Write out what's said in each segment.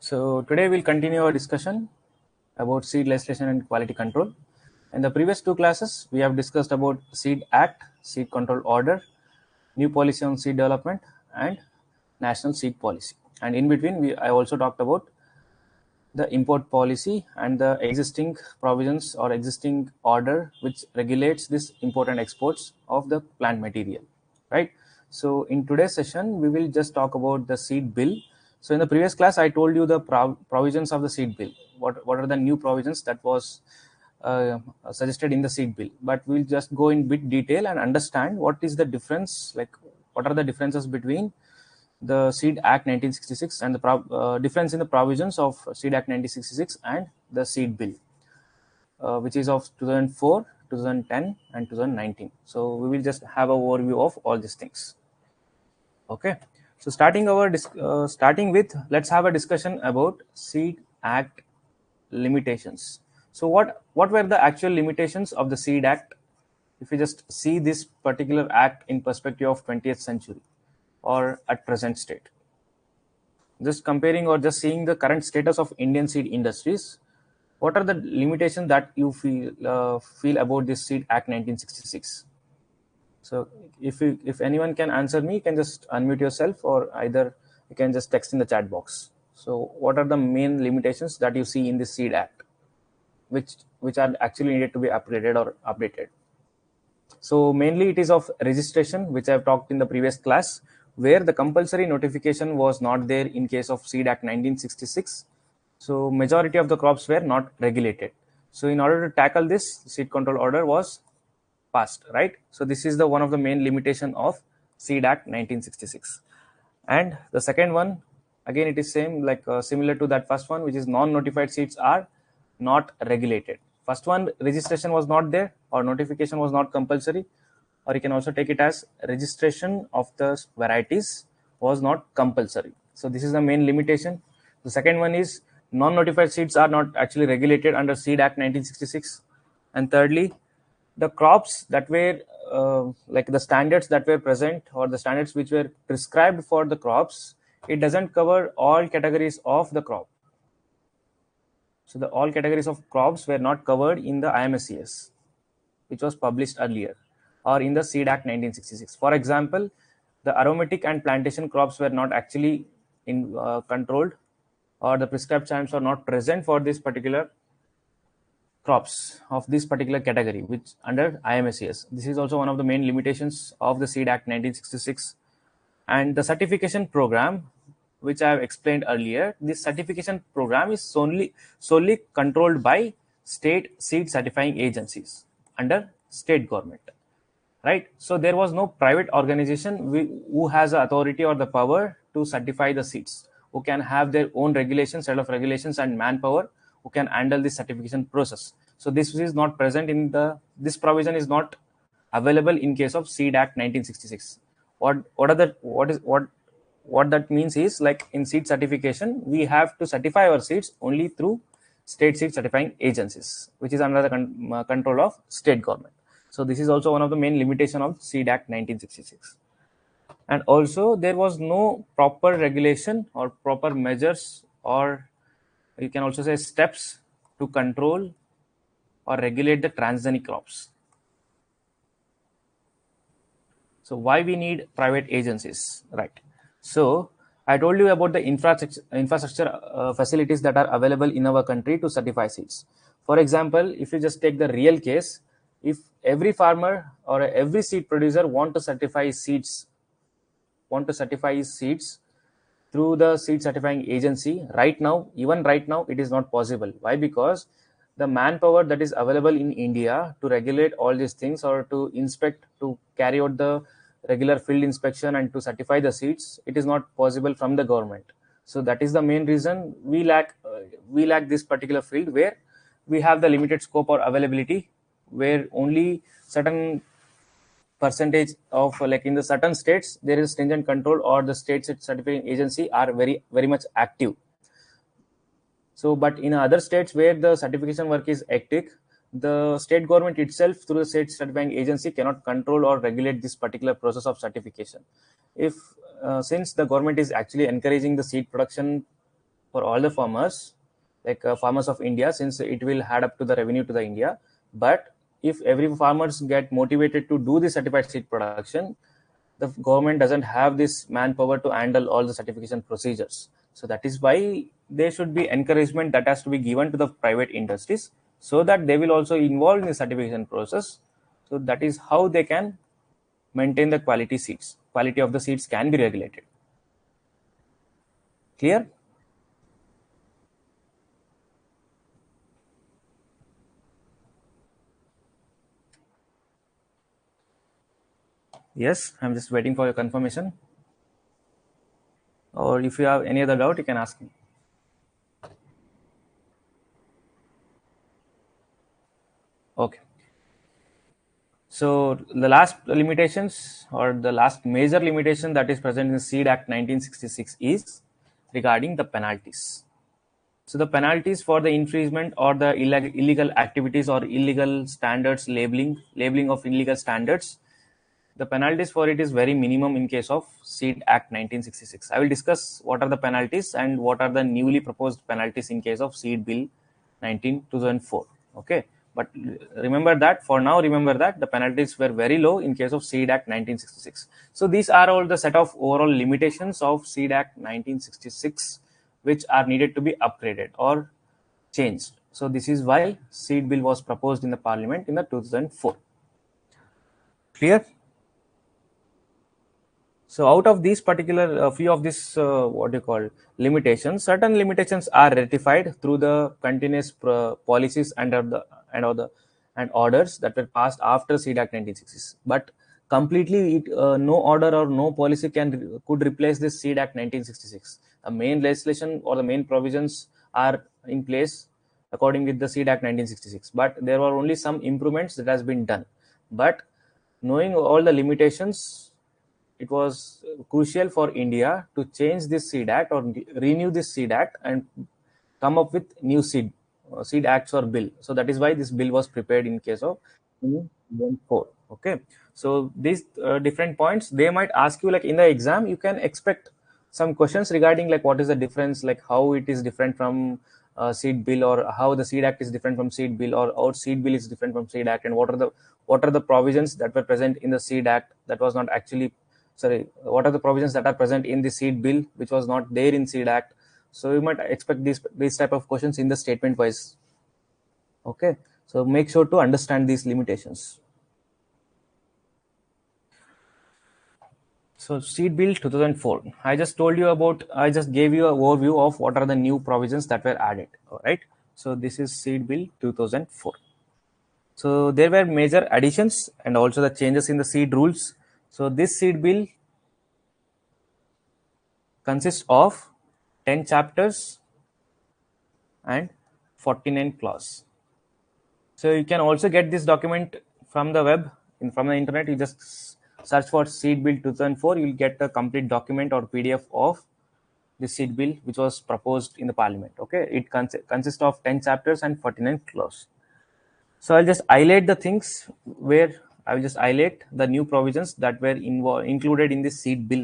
So today we'll continue our discussion about seed legislation and quality control. In the previous two classes, we have discussed about Seed Act, Seed Control Order, new policy on seed development, and national seed policy. And in between, I also talked about the import policy and the existing provisions or existing order which regulates this import and exports of the plant material, right? So in today's session, we will just talk about the seed bill. So in the previous class, I told you the provisions of the seed bill. What are the new provisions that was suggested in the seed bill? But we'll just go in bit detail and understand what is the difference, like what are the differences between the Seed Act 1966 and the difference in the provisions of Seed Act 1966 and the Seed Bill, which is of 2004, 2010, and 2019. So we will just have an overview of all these things. Okay. So starting with, let's have a discussion about Seed Act limitations. So what were the actual limitations of the Seed Act? If you just see this particular act in perspective of 20th century or at present state, just comparing or just seeing the current status of Indian seed industries, what are the limitations that you feel about this Seed Act 1966? So if anyone can answer me, you can just unmute yourself, or either you can just text in the chat box. So what are the main limitations that you see in this Seed Act, which are actually needed to be upgraded or updated? So mainly it is of registration, which I have talked in the previous class, where the compulsory notification was not there in case of Seed Act 1966. So majority of the crops were not regulated. So in order to tackle this, seed control order was passed, right? So this is the one of the main limitation of Seed Act 1966. And the second one, again, it is same, like similar to that first one, which is non-notified seeds are not regulated. First one, registration was not there, or notification was not compulsory, or you can also take it as registration of the varieties was not compulsory. So this is the main limitation. The second one is non-notified seeds are not actually regulated under Seed Act 1966. And thirdly, the crops that were like the standards that were present, or the standards which were prescribed for the crops, it doesn't cover all categories of the crop. So the all categories of crops were not covered in the IMSCS, which was published earlier, or in the Seed Act 1966. For example, the aromatic and plantation crops were not actually controlled, or the prescribed standards are not present for this particular crops of this particular category, which under IMSCS. This is also one of the main limitations of the Seed Act 1966. And the certification program, which I have explained earlier, this certification program is solely controlled by state seed certifying agencies under state government, right? So there was no private organization who has the authority or the power to certify the seeds, who can have their own regulations, set of regulations and manpower who can handle this certification process. So this is not present in this provision is not available in case of Seed Act 1966. What that means is, like in seed certification, we have to certify our seeds only through state seed certifying agencies, which is under the control of state government. So this is also one of the main limitation of Seed Act 1966. And also there was no proper regulation or proper measures, or you can also say steps, to control or regulate the transgenic crops. So why we need private agencies, right? So I told you about the infrastructure facilities that are available in our country to certify seeds. For example, if you just take the real case, if every farmer or every seed producer want to certify his seeds through the seed certifying agency, even right now, it is not possible. Why? Because the manpower that is available in India to regulate all these things, or to inspect, to carry out the regular field inspection and to certify the seeds, it is not possible from the government. So that is the main reason we lack this particular field, where we have the limited scope or availability, where only certain percentage of, like in the certain states, there is stringent control, or the state certifying agency are very much active. So but in other states where the certification work is hectic, the state government itself through the state certifying agency cannot control or regulate this particular process of certification. If since the government is actually encouraging the seed production for all the farmers, like farmers of India, since it will add up to the revenue to the India. But if every farmers get motivated to do the certified seed production, the government doesn't have this manpower to handle all the certification procedures. So that is why there should be encouragement that has to be given to the private industries, so that they will also involve in the certification process. So that is how they can maintain the quality seeds. Quality of the seeds can be regulated. Clear? Yes, I'm just waiting for your confirmation. Or if you have any other doubt, you can ask me. Okay. So the last limitations, or the last major limitation that is present in Seed Act 1966 is regarding the penalties. So the penalties for the infringement or the illegal activities or illegal standards labeling of illegal standards, the penalties for it is very minimum in case of Seed Act 1966. I will discuss what are the penalties and what are the newly proposed penalties in case of Seed Bill 2004. Okay, but remember that for now, remember that the penalties were very low in case of Seed Act 1966. So these are all the set of overall limitations of Seed Act 1966 which are needed to be upgraded or changed. So this is why Seed Bill was proposed in the Parliament in the 2004. Clear? So out of these particular few of this what you call limitations, certain limitations are ratified through the continuous policies and orders that were passed after CED Act 1960s. But completely, no order or no policy could replace this CED Act 1966. The main legislation or the main provisions are in place according with the CED Act 1966. But there were only some improvements that has been done. But knowing all the limitations, it was crucial for India to change this Seed Act or renew this Seed Act and come up with new seed acts or bill. So that is why this bill was prepared in case of 2004. Okay, so these different points they might ask you, like in the exam you can expect some questions regarding like what is the difference, like how it is different from seed bill, or how the Seed Act is different from seed bill, or how seed bill is different from Seed Act, and what are the provisions that were present in the Seed Act that was not actually, sorry, what are the provisions that are present in the seed bill which was not there in Seed Act. So you might expect these type of questions in the statement wise. Okay, so make sure to understand these limitations. So Seed Bill 2004, I just gave you an overview of what are the new provisions that were added. All right, so this is Seed Bill 2004. So there were major additions and also the changes in the seed rules. So this seed bill consists of 10 chapters and 49 clause. So you can also get this document from the web, from the internet. You just search for Seed Bill 2004. You will get the complete document or PDF of the Seed Bill which was proposed in the Parliament. Okay, it consists of 10 chapters and 49 clause. So I'll just highlight the things where I will just highlight the new provisions that were included in this Seed Bill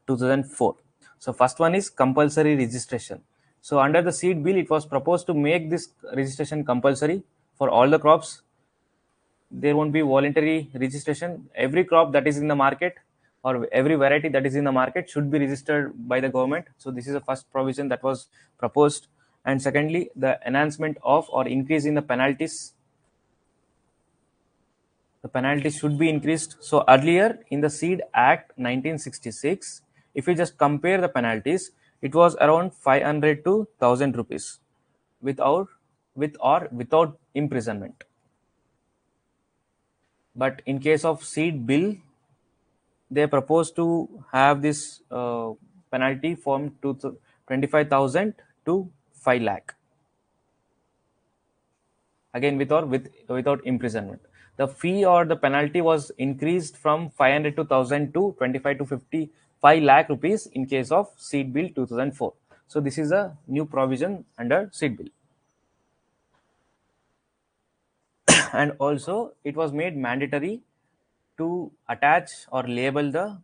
2004. So first one is compulsory registration. So under the Seed Bill, it was proposed to make this registration compulsory for all the crops. There won't be voluntary registration. Every crop that is in the market or every variety that is in the market should be registered by the government. So this is the first provision that was proposed. And secondly, the enhancement of or increase in the penalties. The penalty should be increased. So earlier in the Seed Act 1966, if you just compare the penalties, it was around 500 to 1000 rupees with or without imprisonment. But in case of Seed Bill, they propose to have this penalty from 25,000 to 5 lakh. Again, without imprisonment. The fee or the penalty was increased from 500 to 1000 to 25 to 55 lakh rupees in case of Seed Bill 2004. So this is a new provision under Seed Bill. And also it was made mandatory to attach or label the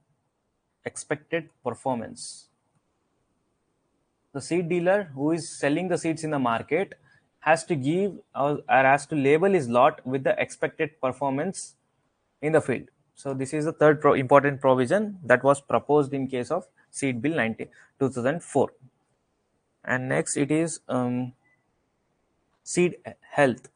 expected performance. the seed dealer who is selling the seeds in the market has to give or has to label his lot with the expected performance in the field. So this is the third important provision that was proposed in case of seed bill 2004. And next it is seed health.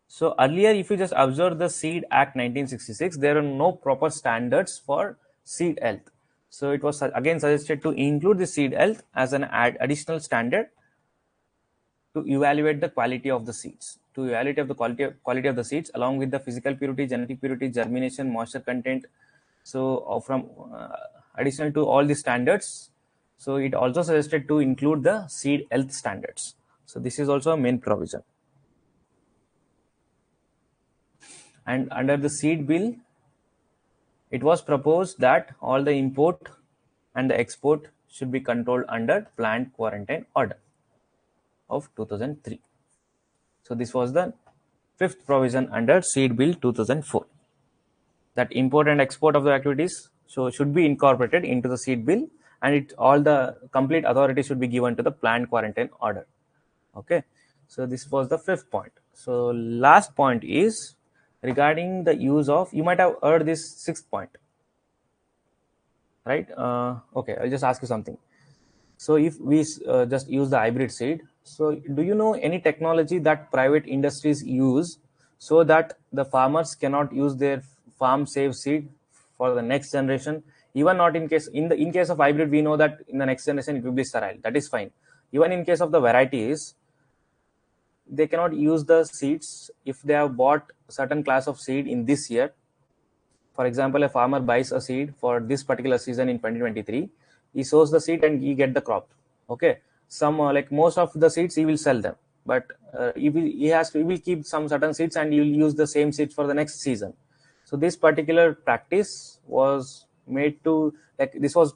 So earlier, if you just observe the Seed Act 1966, there are no proper standards for seed health. So it was again suggested to include the seed health as an additional standard to evaluate the quality of the seeds, to evaluate of the quality of the seeds along with the physical purity, genetic purity, germination, moisture content. So from additional to all the standards, so it also suggested to include the seed health standards. So this is also a main provision. And under the seed bill, it was proposed that all the import and the export should be controlled under planned quarantine order of 2003. So this was the fifth provision under seed bill 2004, that import and export of the activities should be incorporated into the seed bill, and all the complete authority should be given to the planned quarantine order. Okay, so this was the fifth point. So last point is regarding the use of, you might have heard this sixth point, right? Okay, I'll just ask you something. So if we just use the hybrid seed, so do you know any technology that private industries use so that the farmers cannot use their farm safe seed for the next generation? Even not in case of hybrid, we know that in the next generation it will be sterile. That is fine. Even in case of the varieties, they cannot use the seeds if they have bought certain class of seed in this year. For example, a farmer buys a seed for this particular season in 2023. He sows the seed and he get the crop. Okay, some like most of the seeds he will sell them, but he will keep some certain seeds and he will use the same seeds for the next season. So this particular practice was made to, like, this was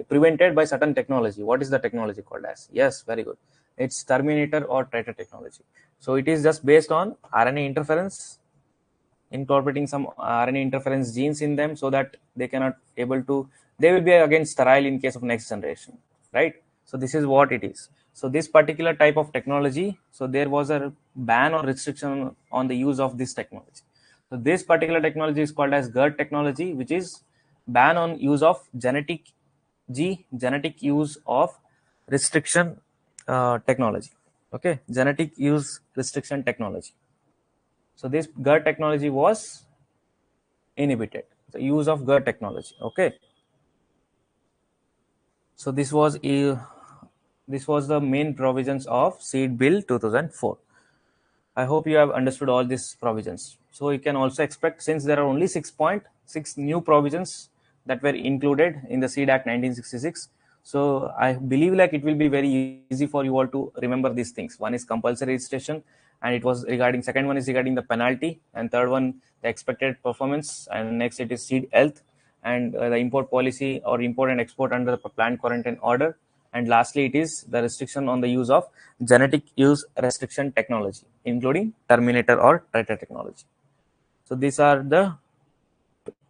prevented by certain technology. What is the technology called as? Yes, very good. It's terminator or titer technology. So it is just based on RNA interference, incorporating some RNA interference genes in them so that they will be again sterile in case of next generation, right? So this is what it is. So this particular type of technology, so there was a ban or restriction on the use of this technology. So this particular technology is called as GERT technology, which is ban on use of genetic use of restriction technology. Okay, genetic use restriction technology. So this GERT technology was inhibited, the use of GERT technology. Okay, so this was the main provisions of seed bill 2004. I hope you have understood all these provisions. So you can also expect, since there are only 6.6 new provisions that were included in the Seed Act 1966, so I believe like it will be very easy for you all to remember these things. One is compulsory registration, and it was regarding, second one is regarding the penalty, and third one the expected performance, and next it is seed health, and the import policy or import and export under the planned quarantine order, and lastly it is the restriction on the use of genetic use restriction technology, including terminator or titer technology. So these are the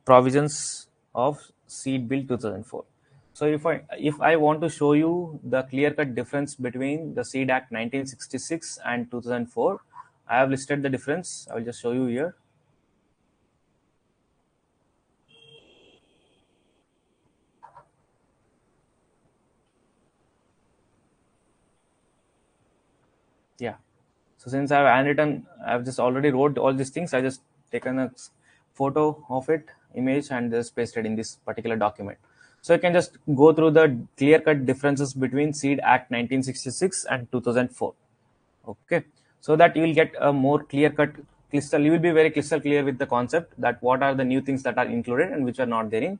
provisions of seed bill 2004. So if I want to show you the clear-cut difference between the Seed Act 1966 and 2004, I have listed the difference. I will just show you here. Yeah. So since I've just already wrote all these things, I just taken a photo of it, image, and just pasted in this particular document. So you can just go through the clear-cut differences between Seed Act 1966 and 2004. Okay, so that you will get a more clear-cut, you will be very crystal clear with the concept that what are the new things that are included and which are not there in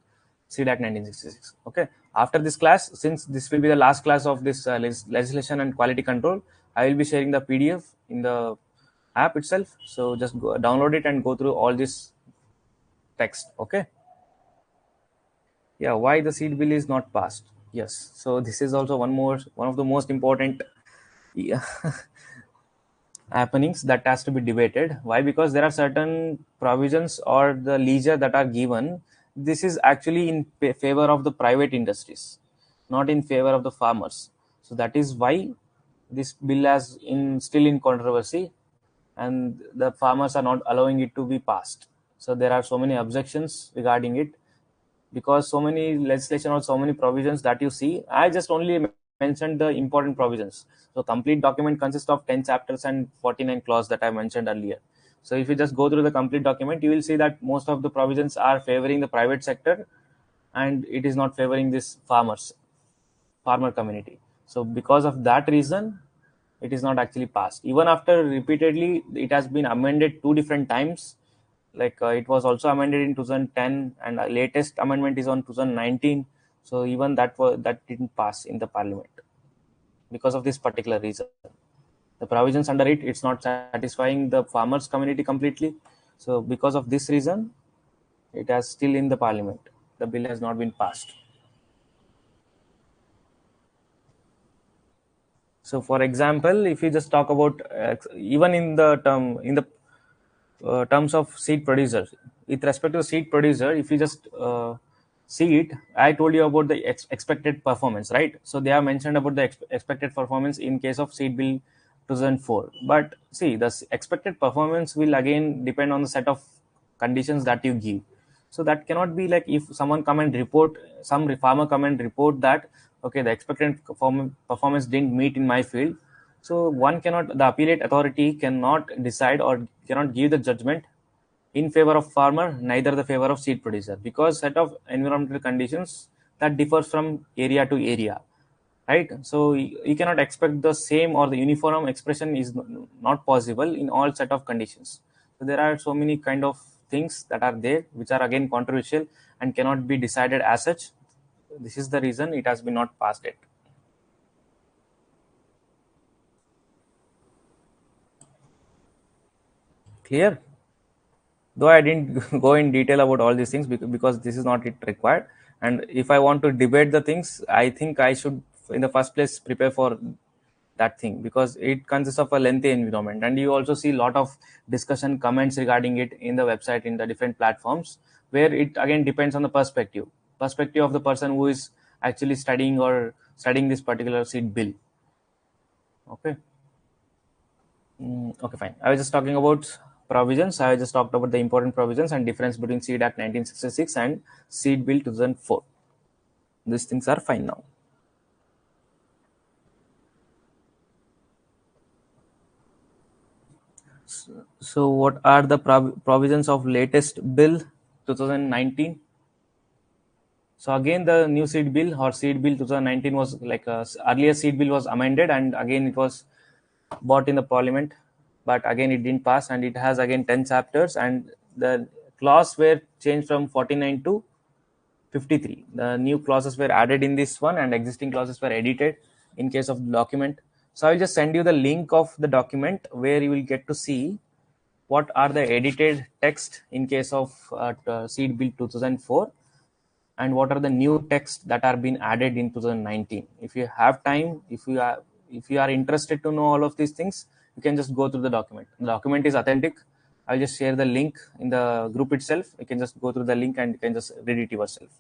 Seed Act 1966. Okay, after this class, since this will be the last class of this legislation and quality control, I will be sharing the PDF in the app itself. So just download it and go through all this text. Okay. Yeah, why the seed bill is not passed? Yes, so this is also one of the most important happenings that has to be debated. Why? Because there are certain provisions or the leisure that are given. This is actually in favor of the private industries, not in favor of the farmers. So that is why this bill has still in controversy, and the farmers are not allowing it to be passed. So there are so many objections regarding it, because so many legislation or so many provisions that you see. I just only mentioned the important provisions. So complete document consists of 10 chapters and 49 clause that I mentioned earlier. So if you just go through the complete document, you will see that most of the provisions are favoring the private sector, and it is not favoring this farmer community. So because of that reason, it is not actually passed. Even after repeatedly it has been amended two different times, like it was also amended in 2010, and latest amendment is on 2019. So even that didn't pass in the parliament because of this particular reason. The provisions under it's not satisfying the farmers community completely. So because of this reason, it has still in the parliament. The bill has not been passed. So for example, if you just talk about even in the terms of seed producer, with respect to seed producer, if you just see it, I told you about the expected performance, right? So they have mentioned about the expected performance in case of seed bill 2004. But see, the expected performance will again depend on the set of conditions that you give. So that cannot be like if someone come and report, some farmer come and report that okay, the expected performance didn't meet in my field. So one cannot, the appellate authority cannot decide or cannot give the judgment in favor of farmer, neither the favor of seed producer, because set of environmental conditions that differs from area to area, right? So you cannot expect the same or the uniform expression is not possible in all set of conditions. So there are so many kind of things that are there which are again controversial and cannot be decided as such. This is the reason it has been not passed yet. Clear? Though I didn't go in detail about all these things because this is not it required. And if I want to debate the things, I think I should in the first place prepare for that thing, because it consists of a lengthy environment, and you also see a lot of discussion comments regarding it in the website, in the different platforms, where it again depends on the perspective of the person who is actually studying this particular seed bill. Okay. Okay, fine. I was just talking about provisions. I just talked about the important provisions and difference between Seed Act 1966 and Seed Bill 2004. These things are fine now. So what are the provisions of latest bill 2019? So again, the new seed bill or seed bill 2019 was like earlier seed bill was amended, and again it was brought in the parliament, but again it didn't pass, and it has again 10 chapters, and the clause were changed from 49 to 53. The new clauses were added in this one, and existing clauses were edited in case of the document. So I will just send you the link of the document where you will get to see what are the edited text in case of seed bill 2004, and what are the new texts that are being added in 2019. If you have time, if you are interested to know all of these things, you can just go through the document. The document is authentic. I'll just share the link in the group itself. You can just go through the link and you can just read it yourself.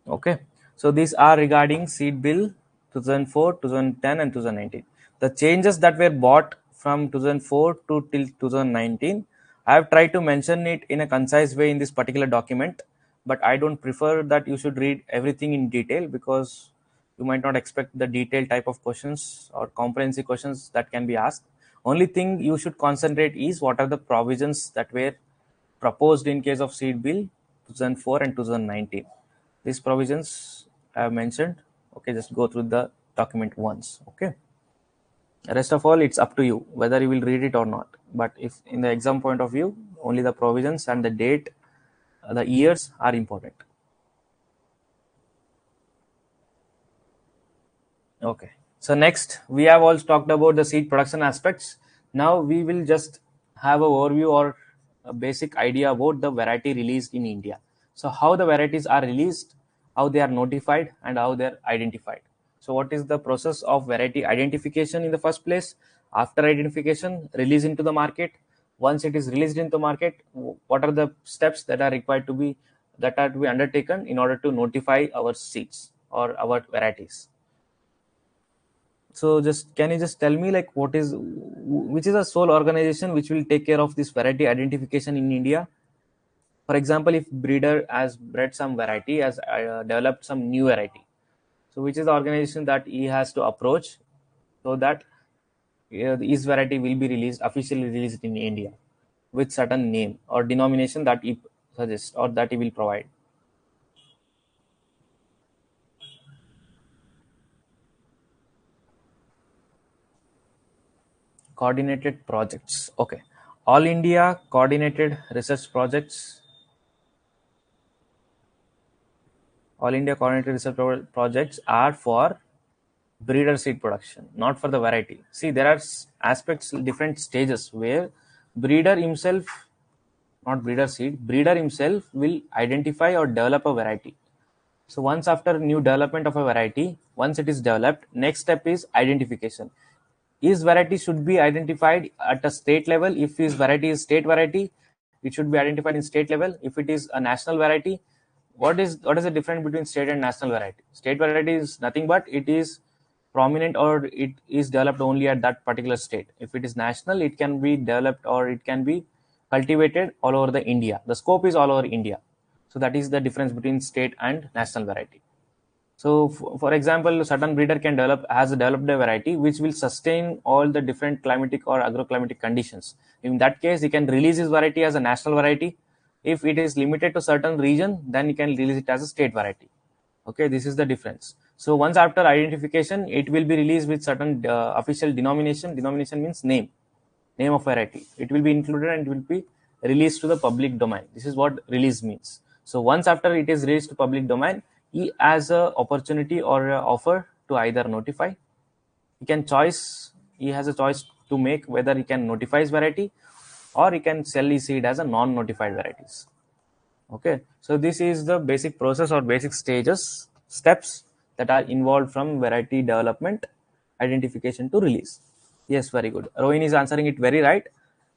Okay, so these are regarding seed bill 2004, 2010 and 2019. The changes that were brought from 2004 to till 2019, I have tried to mention it in a concise way in this particular document, but I don't prefer that you should read everything in detail, because you might not expect the detailed type of questions or comprehensive questions that can be asked. Only thing you should concentrate is what are the provisions that were proposed in case of seed bill 2004 and 2019. These provisions I have mentioned. Okay, just go through the document once. Okay, rest of all it's up to you whether you will read it or not. But if in the exam point of view, only the provisions and the date, the years are important. Okay, so next we have also talked about the seed production aspects. Now we will just have a overview or a basic idea about the variety released in India. So how the varieties are released, how they are notified, and how they are identified. So what is the process of variety identification in the first place? After identification, release into the market. Once it is released into the market, what are the steps that are required to be undertaken in order to notify our seeds? or our varieties. So just can you just tell me like which is a sole organization which will take care of this variety identification in India? For example, if breeder has bred some variety, has developed some new variety, so which is the organization that he has to approach so that his variety will be released, officially released in India with certain name or denomination that he suggests or that he will provide. Coordinated projects. Okay. All India coordinated research projects. All India coordinated research projects are for breeder seed production, not for the variety. See, there are aspects, different stages where breeder himself, not breeder seed, breeder himself will identify or develop a variety. So once after new development of a variety, once it is developed, next step is identification. His variety should be identified at a state level. If his variety is state variety, it should be identified in state level. If it is a national variety, what is the difference between state and national variety? State variety is nothing but it is prominent or it is developed only at that particular state. If it is national, it can be developed or it can be cultivated all over the India. The scope is all over India. So that is the difference between state and national variety. So, for example, certain breeder has developed a variety which will sustain all the different climatic or agroclimatic conditions. In that case, he can release his variety as a national variety. If it is limited to certain region, then he can release it as a state variety. Okay, this is the difference. So once after identification, it will be released with certain official denomination. Denomination means name of variety. It will be included and it will be released to the public domain. This is what release means. So once after it is released to public domain, he has a opportunity or a offer to either notify. He has a choice to make whether he can notify his variety or he can sell his seed as a non-notified varieties. Okay, so this is the basic process or basic steps that are involved from variety development, identification to release. Yes, very good. Rohin is answering it very right.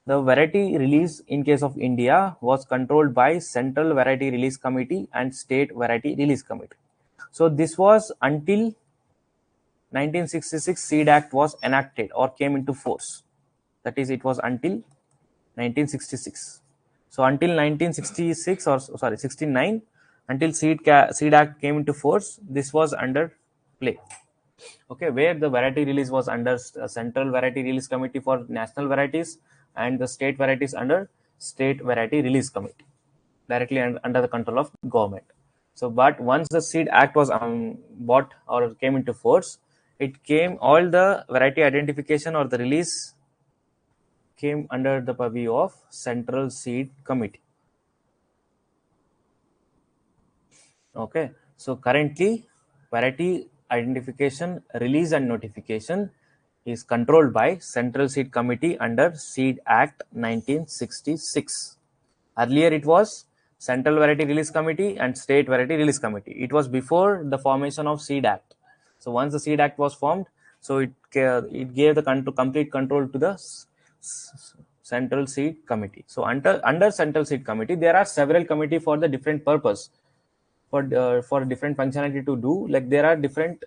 The variety release in case of India was controlled by Central Variety Release Committee and State Variety Release Committee. So this was until 1966 Seed Act was enacted or came into force. That is, it was until 1966. So until 1966 or sorry 69, until Seed Act came into force, this was under play. Okay, where the variety release was under Central Variety Release Committee for national varieties and the state varieties under State Variety Release Committee, directly under the control of government. So, but once the Seed Act was bought or came into force, all the variety identification or the release came under the purview of Central Seed Committee. Okay, so currently variety identification, release and notification is controlled by Central Seed Committee under Seed Act 1966. Earlier it was Central Variety Release Committee and State Variety Release Committee. It was before the formation of Seed Act. So once the Seed Act was formed, so it gave the complete control to the Central Seed Committee. So under Central Seed Committee, there are several committee for the different purpose, for different functionality to do. Like there are different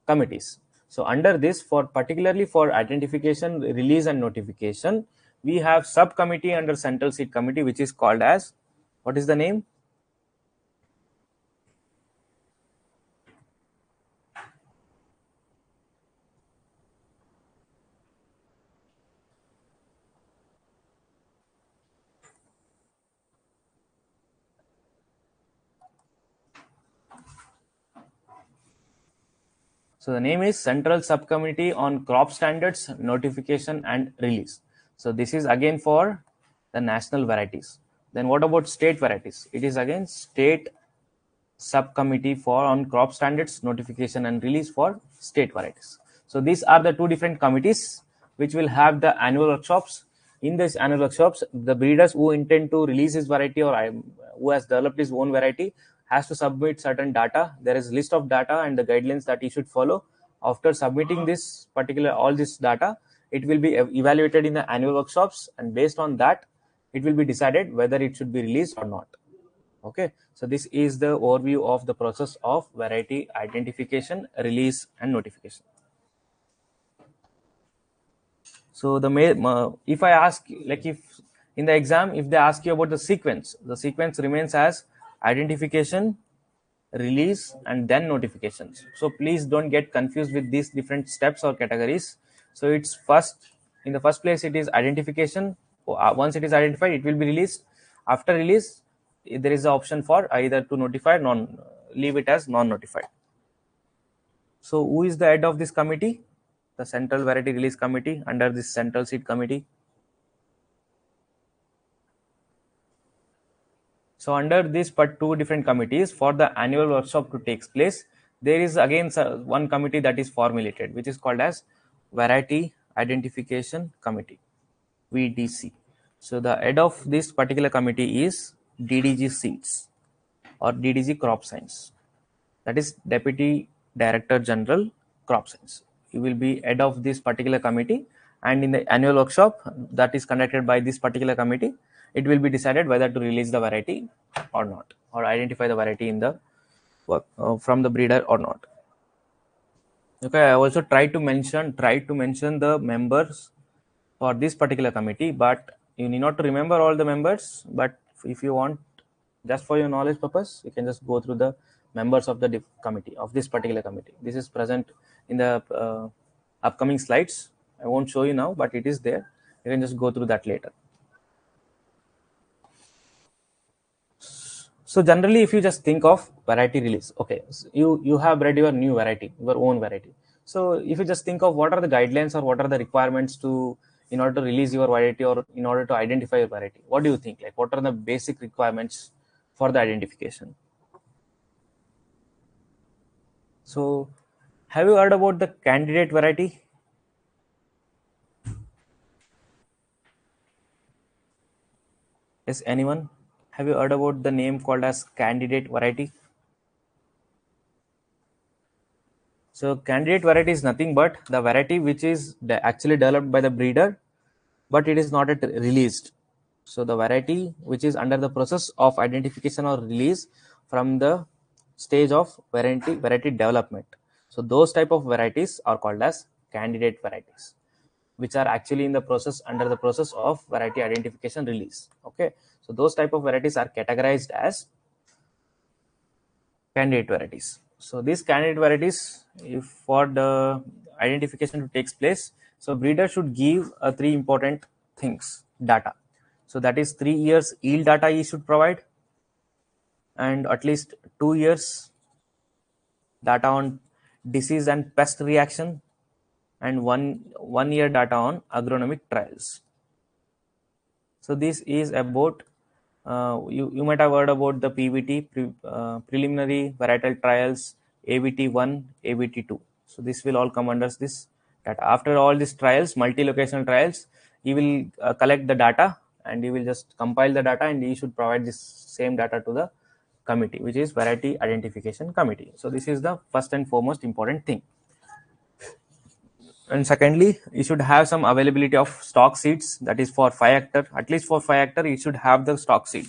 committees. So under this, particularly for identification, release and notification, we have subcommittee under Central Seed Committee, which is called as, what is the name? So the name is Central Subcommittee on Crop Standards, Notification and Release. So this is again for the national varieties. Then what about state varieties? It is again State Subcommittee on Crop Standards, Notification and Release for state varieties. So these are the two different committees which will have the annual workshops. In these annual workshops, the breeders who intend to release his variety or who has developed his own variety has to submit certain data. There is a list of data and the guidelines that he should follow. After submitting all this data, it will be evaluated in the annual workshops, and based on that, it will be decided whether it should be released or not. Okay, so this is the overview of the process of variety identification, release, and notification. So if I ask, like if in the exam, if they ask you about the sequence remains as identification, release, and then notifications. So please don't get confused with these different steps or categories. So it's in the first place, it is identification. Once it is identified, it will be released. After release, there is the option for either to notify, leave it as non-notified. So who is the head of this committee? The Central Variety Release Committee under this Central Seed Committee. So under these two different committees for the annual workshop to take place, there is again one committee that is formulated, which is called as Variety Identification Committee, VDC. So the head of this particular committee is DDG Seeds or DDG Crop Science. That is Deputy Director General Crop Science. He will be head of this particular committee, and in the annual workshop that is conducted by this particular committee, it will be decided whether to release the variety or not, or identify the variety in the from the breeder or not. Okay, I also try to mention the members for this particular committee, but you need not to remember all the members. But if you want, just for your knowledge purpose, you can just go through the members of the committee of this particular committee. This is present in the upcoming slides. I won't show you now, but it is there. You can just go through that later. So generally, if you just think of variety release, okay, so you have bred your new variety, your own variety. So if you just think of what are the guidelines or what are the requirements in order to release your variety or in order to identify your variety, what do you think? Like, what are the basic requirements for the identification? So have you heard about the candidate variety? Yes, anyone? Have you heard about the name called as candidate variety? So candidate variety is nothing but the variety which is actually developed by the breeder, but it is not yet released. So the variety which is under the process of identification or release from the stage of variety development. So those type of varieties are called as candidate varieties, which are actually in the process under the process of variety identification release. Okay, so those type of varieties are categorized as candidate varieties. So these candidate varieties, if for the identification to takes place, so breeder should give three important things: data. So that is 3 years yield data he should provide, and at least 2 years data on disease and pest reaction, and one year data on agronomic trials. So this is about you might have heard about the PVT, preliminary varietal trials, AVT1, AVT2. So this will all come under this data. After all these trials, multi-locational trials, you will collect the data and you will just compile the data, and you should provide this same data to the committee, which is Variety Identification Committee. So this is the first and foremost important thing. And secondly, you should have some availability of stock seeds, that is for 5 hectare, at least for 5 hectare you should have the stock seed.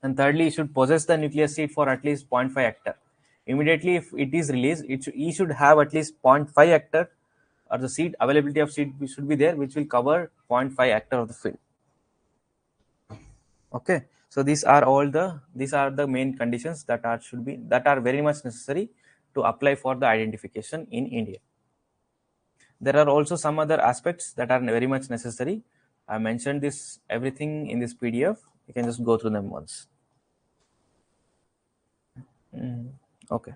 And thirdly, you should possess the nucleus seed for at least 0.5 hectare. Immediately if it is released, you should have at least 0.5 hectare, or the seed availability of seed should be there, which will cover 0.5 hectare of the field. Okay, so these are the main conditions that are very much necessary to apply for the identification in India. There are also some other aspects that are very much necessary. I mentioned this everything in this PDF. You can just go through them once. Okay.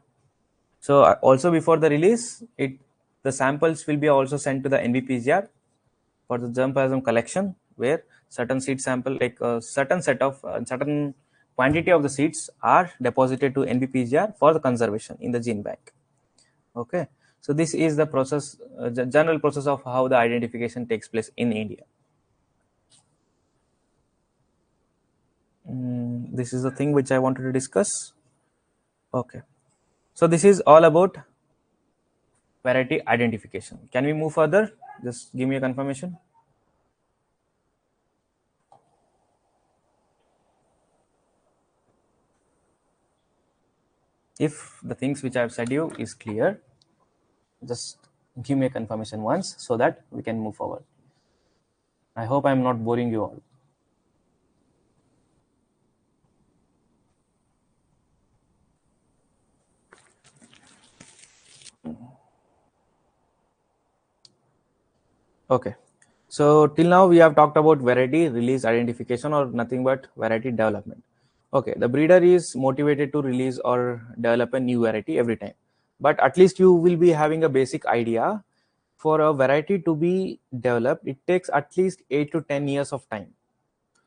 So also before the release, the samples will be also sent to the NBPGR for the germplasm collection, where certain seed sample, like a certain quantity of the seeds are deposited to NBPGR for the conservation in the gene bank. Okay, so this is the process, the general process of how the identification takes place in India. This is the thing which I wanted to discuss. Okay, so this is all about variety identification. Can we move further? Just give me a confirmation. If the things which I have said you is clear, just give me a confirmation once so that we can move forward. I hope I am not boring you all. Okay. So till now we have talked about variety release identification, or nothing but variety development. Okay, the breeder is motivated to release or develop a new variety every time, but at least you will be having a basic idea. For a variety to be developed, it takes at least 8 to 10 years of time,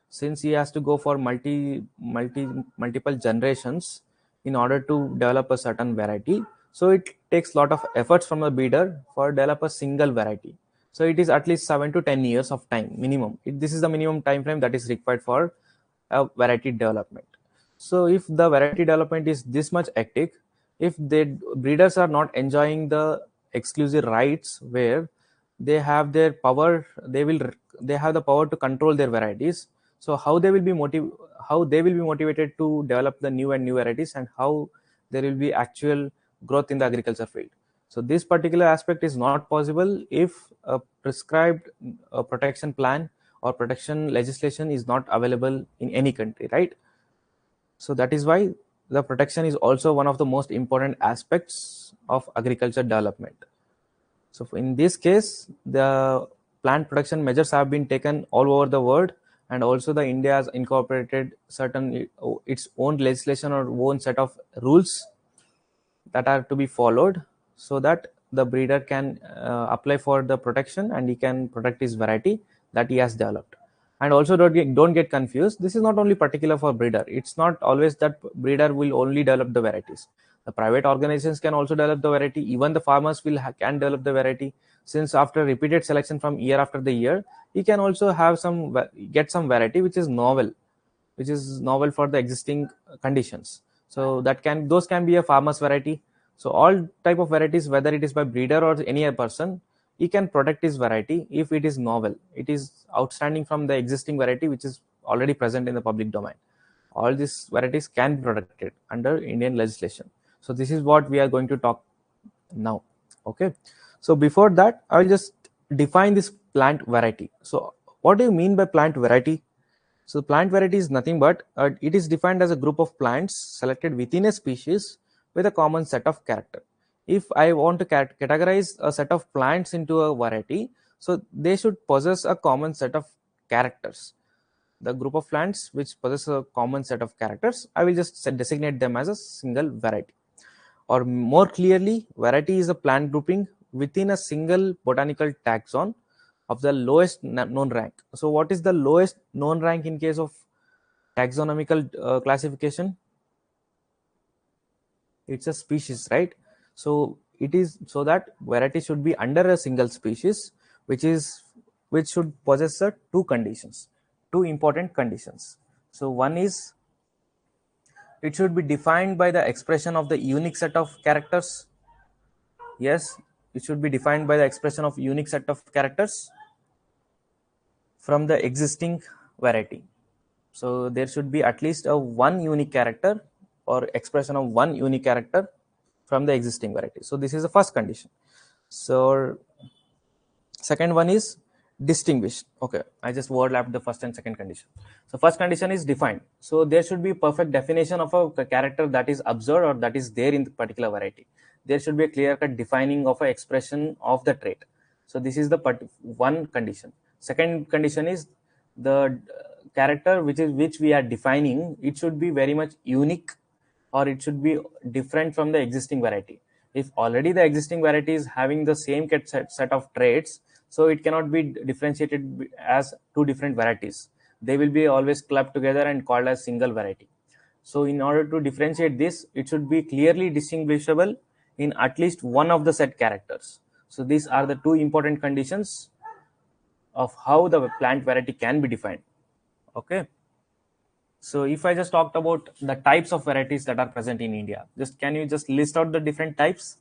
since he has to go for multiple generations in order to develop a certain variety. So it takes a lot of efforts from the breeder for develop a single variety. So it is at least 7 to 10 years of time minimum. This is the minimum time frame that is required for a variety development. So if the variety development is this much hectic, if the breeders are not enjoying the exclusive rights where they have their power, they have the power to control their varieties. So how they will be motivated to develop the new and new varieties, and how there will be actual growth in the agriculture field. So this particular aspect is not possible if a prescribed protection plan or protection legislation is not available in any country, right? So that is why the protection is also one of the most important aspects of agriculture development. So in this case, the plant protection measures have been taken all over the world, and also the India has incorporated certain its own legislation or own set of rules that are to be followed, so that the breeder can apply for the protection and he can protect his variety that he has developed. And also don't get confused, this is not only particular for breeder. It's not always that breeder will only develop the varieties. The private organizations can also develop the variety, even the farmers can develop the variety, since after repeated selection from year after the year, he can also have get some variety which is novel for the existing conditions. So those can be a farmer's variety. So all type of varieties, whether it is by breeder or any other person, he can protect his variety if it is novel, it is outstanding from the existing variety which is already present in the public domain. All these varieties can be protected under Indian legislation. So this is what we are going to talk now. Okay, so before that I will just define this plant variety. So what do you mean by plant variety? So plant variety is nothing but it is defined as a group of plants selected within a species with a common set of character. If I want to categorize a set of plants into a variety, so they should possess a common set of characters. The group of plants which possess a common set of characters, I will just designate them as a single variety. Or more clearly, variety is a plant grouping within a single botanical taxon of the lowest known rank. So what is the lowest known rank in case of taxonomical classification? It's a species, right? So it is, so that variety should be under a single species, which should possess two important conditions. So one is, it should be defined by the expression of the unique set of characters. Yes, it should be defined by the expression of unique set of characters from the existing variety. So there should be at least a one unique character or expression of one unique character from the existing variety. So this is the first condition. So second one is distinguished. Okay, I just overlapped the first and second condition. So first condition is defined. So there should be perfect definition of a character that is observed or that is there in the particular variety. There should be a clear cut defining of an expression of the trait. So this is the one condition. Second condition is the character which we are defining, it should be very much unique, or it should be different from the existing variety. If already the existing variety is having the same set of traits, so it cannot be differentiated as two different varieties. They will be always clubbed together and called as single variety. So in order to differentiate this, it should be clearly distinguishable in at least one of the set characters. So these are the two important conditions of how the plant variety can be defined. Okay. So if I just talked about the types of varieties that are present in India, can you just list out the different types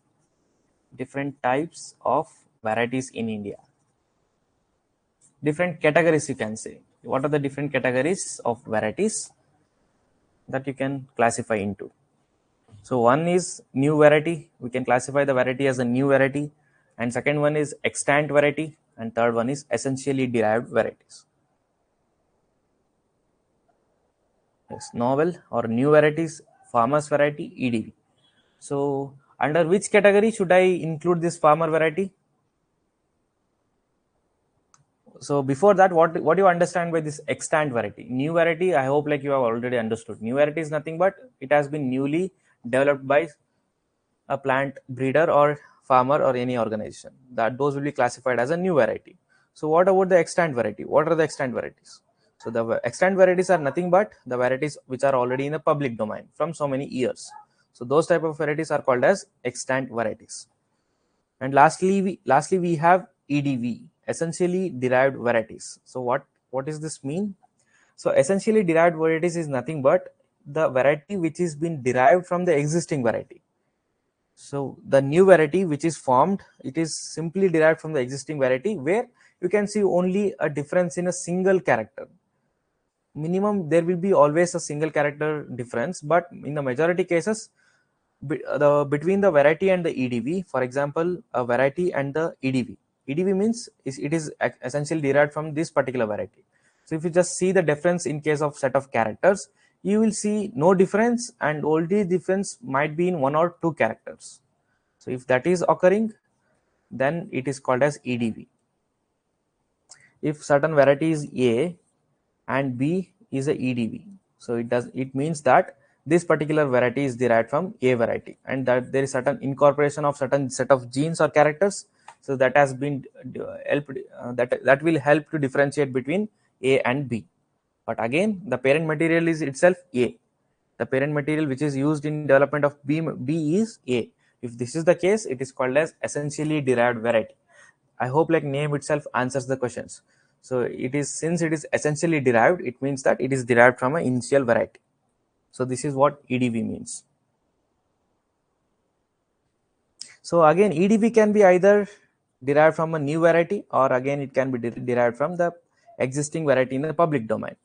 of varieties in India? Different categories, you can say. What are the different categories of varieties that you can classify into? So one is new variety. We can classify the variety as a new variety, and second one is extant variety, and third one is essentially derived varieties. Yes, novel or new varieties, farmers variety, EDV. So under which category should I include this farmer variety? So before that, what do you understand by this extant variety? New variety, I hope like you have already understood. New variety is nothing but it has been newly developed by a plant breeder or farmer or any organization. That those will be classified as a new variety. So what about the extant variety? What are the extant varieties? So the extant varieties are nothing but the varieties which are already in the public domain from so many years. So those type of varieties are called as extant varieties. And lastly we have EDV, essentially derived varieties. So what does this mean? So essentially derived varieties is nothing but the variety which is been derived from the existing variety. So the new variety which is formed, it is simply derived from the existing variety where you can see only a difference in a single character. Minimum there will be always a single character difference, but in the majority cases between the variety and the EDV, for example, a variety and the EDV. EDV means it is essentially derived from this particular variety. So if you just see the difference in case of set of characters, you will see no difference, and only difference might be in one or two characters. So if that is occurring, then it is called as EDV. If certain variety is A and B is a EDV, so it means that this particular variety is derived from A variety, and that there is certain incorporation of certain set of genes or characters. So that has been helped that will help to differentiate between A and B. But again, the parent material is itself A. The parent material which is used in development of B is A. If this is the case, it is called as essentially derived variety. I hope like name itself answers the questions. So it is, since it is essentially derived, it means that it is derived from an initial variety. So this is what EDV means. So again, EDV can be either derived from a new variety, or again it can be derived from the existing variety in the public domain.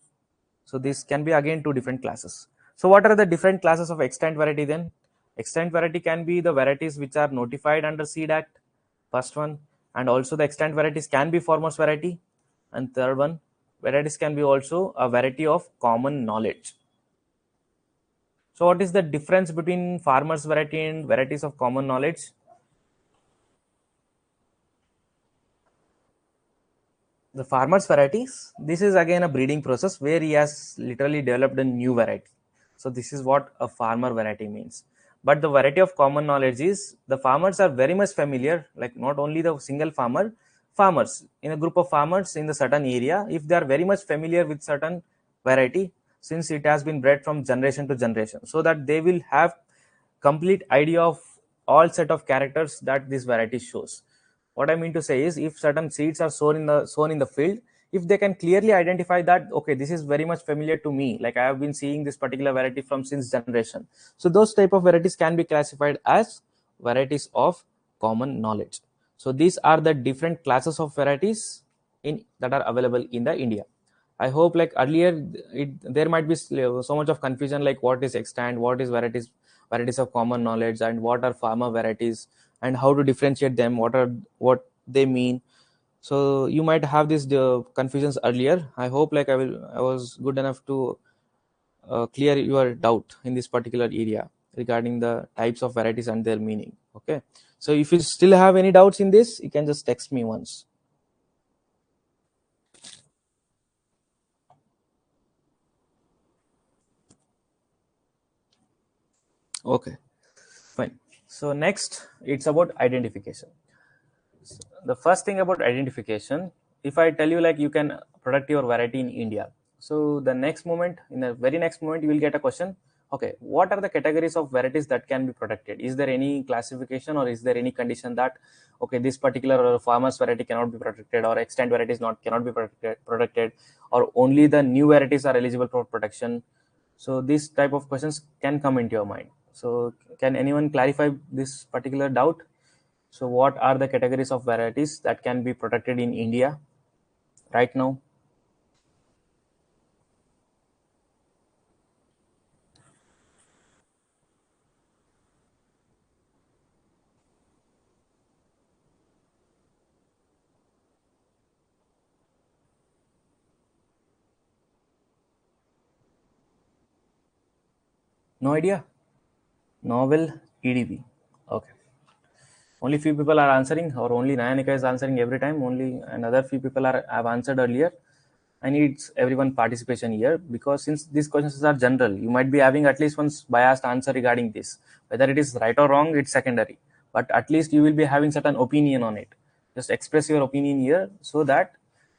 So this can be again two different classes. So what are the different classes of extant variety then? Extant variety can be the varieties which are notified under Seed Act, first one, and also the extant varieties can be farmers variety, and third one, varieties can be also a variety of common knowledge. So what is the difference between farmers variety and varieties of common knowledge? The farmers varieties, this is again a breeding process where he has literally developed a new variety. So this is what a farmer variety means. But the variety of common knowledge is the farmers are very much familiar, like not only the single farmer, farmers in a group of farmers in the certain area, if they are very much familiar with certain variety, since it has been bred from generation to generation, so that they will have complete idea of all set of characters that this variety shows. What I mean to say is, if certain seeds are sown in the field, if they can clearly identify that, okay, this is very much familiar to me, like I have been seeing this particular variety from since generation, so those type of varieties can be classified as varieties of common knowledge. So these are the different classes of varieties in that are available in the India. I hope like earlier there might be so much of confusion, like what is extant, what is varieties of common knowledge, and what are farmer varieties, and how to differentiate them, what they mean. So you might have these confusions earlier. I hope like I was good enough to clear your doubt in this particular area regarding the types of varieties and their meaning. Okay, so if you still have any doubts in this, you can just text me once. Okay, fine. So next, it's about identification. The first thing about identification, if I tell you like you can protect your variety in India, so the next moment, in the very next moment, you will get a question. Okay, what are the categories of varieties that can be protected? Is there any classification, or is there any condition that okay, this particular farmers variety cannot be protected, or extant varieties not cannot be protected, or only the new varieties are eligible for protection? So these type of questions can come into your mind. So can anyone clarify this particular doubt? So what are the categories of varieties that can be protected in India right now? No idea. Novel EDB. Okay. Only few people are answering, or only Nayanika is answering every time. Only another few people are have answered earlier. I need everyone participation here, because since these questions are general, you might be having at least one biased answer regarding this. Whether it is right or wrong, it's secondary. But at least you will be having certain opinion on it. Just express your opinion here, so that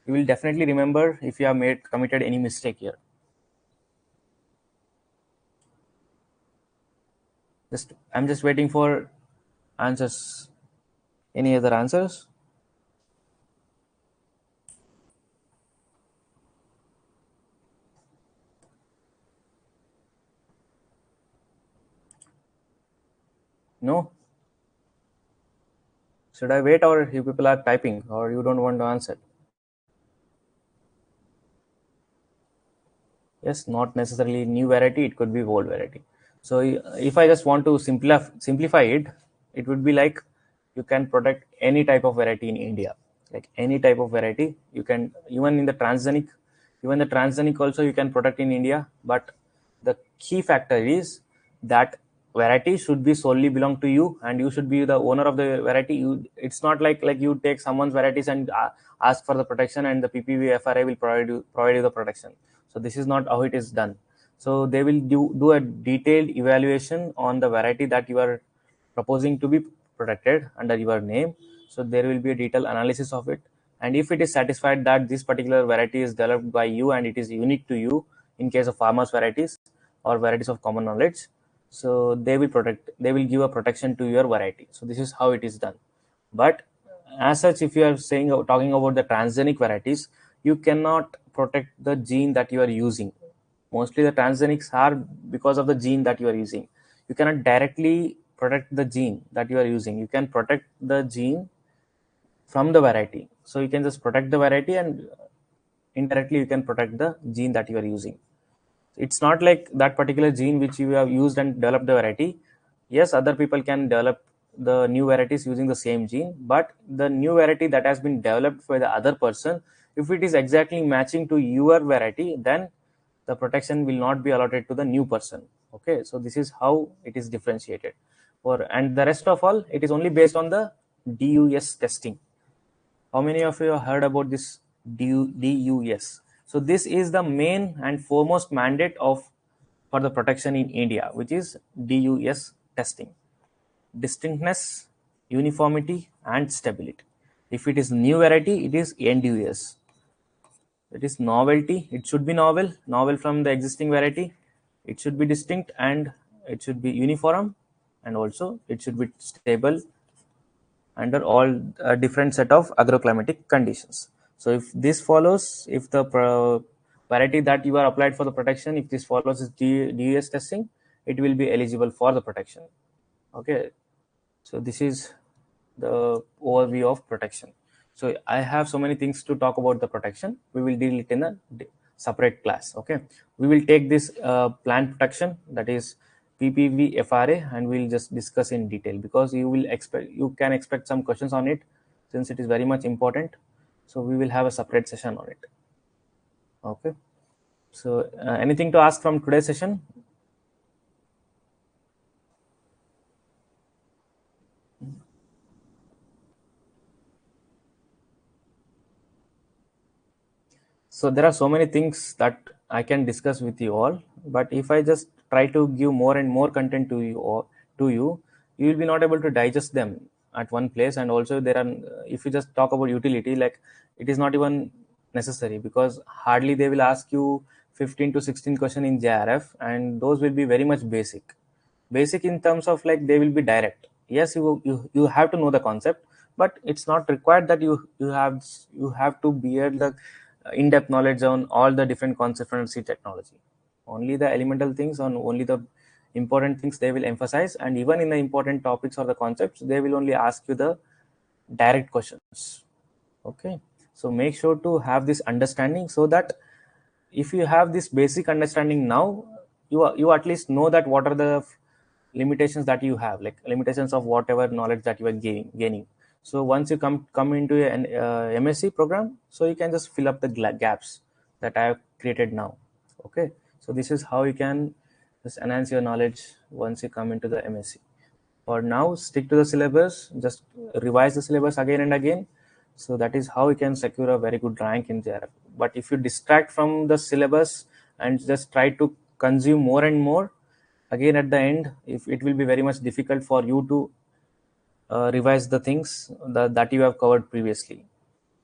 you will definitely remember if you have committed any mistake here. I'm just waiting for answers. Any other answers? No. Should I wait, or you people are typing, or you don't want to answer? Yes, not necessarily new variety, it could be old variety. So if I just want to simplify it, it would be like, you can protect any type of variety in India. Like any type of variety you can, even in the transgenic, even the transgenic also you can protect in India. But the key factor is that variety should be solely belong to you, and you should be the owner of the variety. It's not like you take someone's varieties and ask for the protection, and the PPV FRA will provide you the protection. So this is not how it is done. So they will do a detailed evaluation on the variety that you are proposing to be protected under your name. So there will be a detailed analysis of it, and if it is satisfied that this particular variety is developed by you and it is unique to you, in case of farmers varieties or varieties of common knowledge, so they will give a protection to your variety. So this is how it is done. But as such, if you are talking about the transgenic varieties, you cannot protect the gene that you are using. Mostly the transgenics are because of the gene that you are using. You cannot directly protect the gene that you are using. You can protect the gene from the variety. So you can just protect the variety, and indirectly you can protect the gene that you are using. It's not like that particular gene which you have used and developed the variety. Yes, other people can develop the new varieties using the same gene, but the new variety that has been developed by the other person, if it is exactly matching to your variety, then the protection will not be allotted to the new person. Okay, so this is how it is differentiated. And the rest of all, it is only based on the DUS testing. How many of you have heard about this DUS? So this is the main and foremost mandate of for the protection in India, which is DUS testing: distinctness, uniformity, and stability. If it is new variety, it is NDUS. It is novelty. It should be novel from the existing variety. It should be distinct, and it should be uniform, and also it should be stable under all different set of agroclimatic conditions. So if this follows, if the variety that you are applied for the protection, if this follows this DUS testing, it will be eligible for the protection. Okay, so this is the overview of protection. So I have so many things to talk about the protection. We will deal it in a separate class. Okay, we will take this plant protection, that is PPV FRA, and we'll just discuss in detail, because you can expect some questions on it, since it is very much important. So we will have a separate session on it. Okay, so anything to ask from today's session? So there are so many things that I can discuss with you all, but if I just try to give more and more content to you, you will be not able to digest them at one place. And also there are, if you just talk about utility, like, it is not even necessary, because hardly they will ask you 15 to 16 question in JRF, and those will be very much basic in terms of, like, they will be direct. Yes, you have to know the concept, but it's not required that you have to bear the in-depth knowledge on all the different concepts from C technology. Only the elemental things, on only the important things they will emphasize, and even in the important topics or the concepts, they will only ask you the direct questions. Okay, so make sure to have this understanding, so that if you have this basic understanding now, you at least know that what are the limitations that you have, like limitations of whatever knowledge that you are gaining. So once you come into an MSc program, so you can just fill up the gaps that I have created now. Okay, so this is how you can just enhance your knowledge once you come into the MSc. For now, stick to the syllabus, just revise the syllabus again and again. So that is how you can secure a very good rank in JRF. But if you distract from the syllabus and just try to consume more and more, again at the end, if it will be very much difficult for you to revise the things that you have covered previously.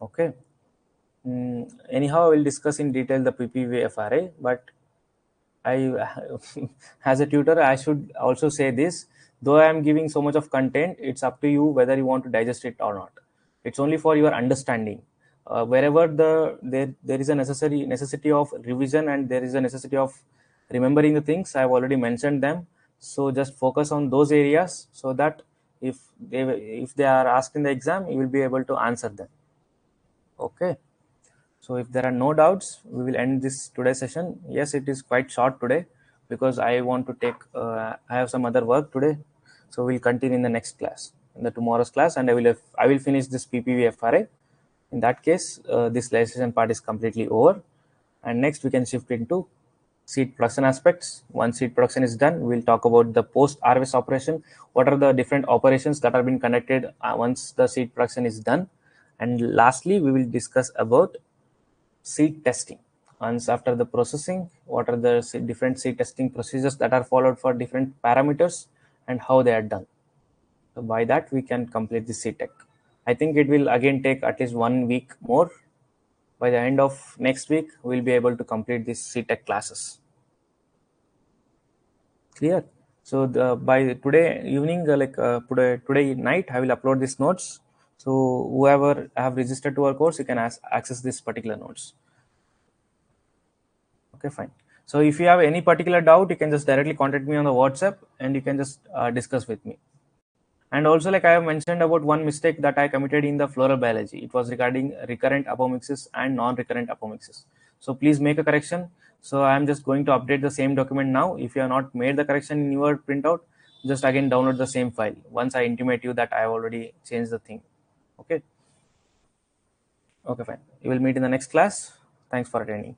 Okay. Anyhow, I will discuss in detail the PPV FRA, but I, as a tutor, I should also say this. Though I am giving so much of content, it's up to you whether you want to digest it or not. It's only for your understanding. Wherever there is a necessity of revision and there is a necessity of remembering the things, I have already mentioned them. So just focus on those areas so that if they are asked in the exam, you will be able to answer them. Okay. So if there are no doubts, we will end this today's session. Yes, it is quite short today because I want to take, I have some other work today. So we'll continue in the next class, in the tomorrow's class, and I will finish this PPV FRA. In that case, this legislation part is completely over. And next we can shift into seed production aspects. Once seed production is done, we'll talk about the post harvest operation. What are the different operations that are being conducted once the seed production is done? And lastly, we will discuss about seed testing. Once after the processing, what are the different seed testing procedures that are followed for different parameters and how they are done. So by that, we can complete the seed tech. I think it will again take at least 1 week more. By the end of next week, we'll be able to complete these seed tech classes. Clear? So by today evening, today night, I will upload these notes. So whoever have registered to our course, you can access this particular notes. Okay, fine. So if you have any particular doubt, you can just directly contact me on the WhatsApp and you can just discuss with me. And also, like I have mentioned about one mistake that I committed in the floral biology, it was regarding recurrent apomixis and non-recurrent apomixis. So please make a correction. So I am just going to update the same document now. If you have not made the correction in your printout, just again download the same file once I intimate you that I have already changed the thing. Okay. Okay, fine. You will meet in the next class. Thanks for attending.